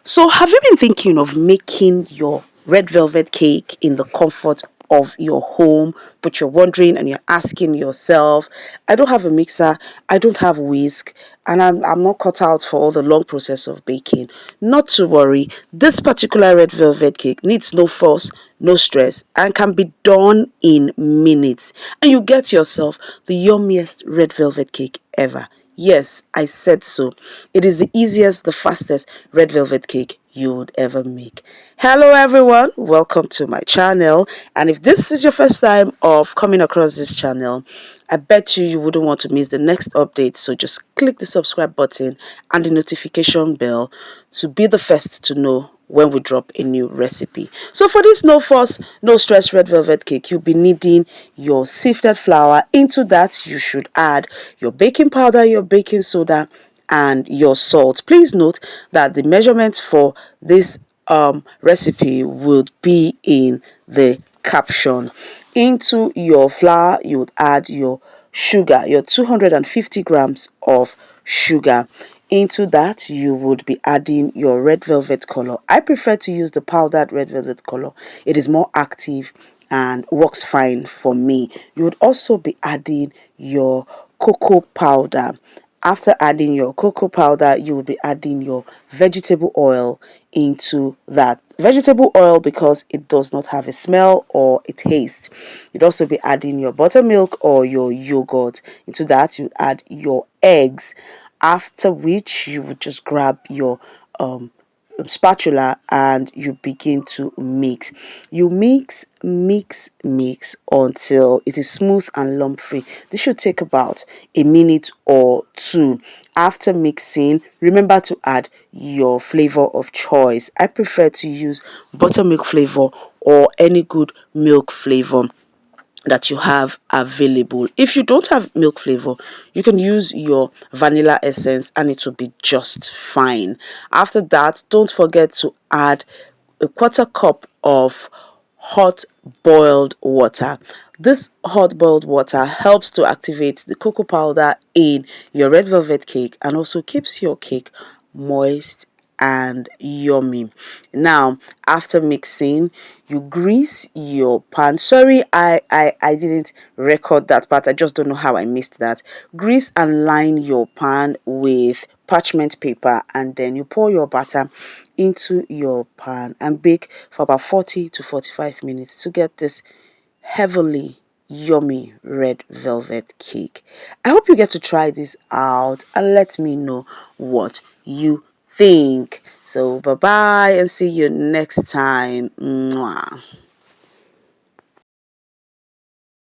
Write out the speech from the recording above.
So, have you been thinking of making your red velvet cake in the comfort of your home, but you're wondering and you're asking yourself, I don't have a mixer, I don't have whisk, and I'm not cut out for all the long process of baking. Not to worry, this particular red velvet cake needs no fuss, no stress, and can be done in minutes. And you get yourself the yummiest red velvet cake ever. Yes, I said so. It is the easiest, the fastest red velvet cake you would ever make. Hello everyone, welcome to my channel. And if this is your first time of coming across this channel, I bet you wouldn't want to miss the next update. So just click the subscribe button and the notification bell to be the first to know when we drop a new recipe. So for this no fuss, no stress red velvet cake, you'll be needing your sifted flour. Into that, you should add your baking powder, your baking soda, and your salt. Please note that the measurements for this recipe would be in the caption. Into your flour, you would add your sugar, your 250 grams of sugar. Into that, you would be adding your red velvet color. I prefer to use the powdered red velvet color. It is more active and works fine for me. You would also be adding your cocoa powder. After adding your cocoa powder, you will be adding your vegetable oil into that. Vegetable oil because it does not have a smell or a taste. You'd also be adding your buttermilk or your yogurt. Into that, you add your eggs. After which, you would just grab your spatula and you begin to mix. You mix until it is smooth and lump free. This should take about a minute or two. After mixing, remember to add your flavor of choice. I prefer to use buttermilk flavor or any good milk flavor that you have available. If you don't have milk flavor, you can use your vanilla essence and it will be just fine. After that, don't forget to add a quarter cup of hot boiled water. This hot boiled water helps to activate the cocoa powder in your red velvet cake and also keeps your cake moist and yummy. Now after mixing, you grease your pan. Sorry, I didn't record that part. I just don't know how I missed that. Grease and line your pan with parchment paper, and then you pour your batter into your pan and bake for about 40 to 45 minutes to get this heavenly yummy red velvet cake. I hope you get to try this out and let me know what you think. So bye bye and see you next time. Mwah.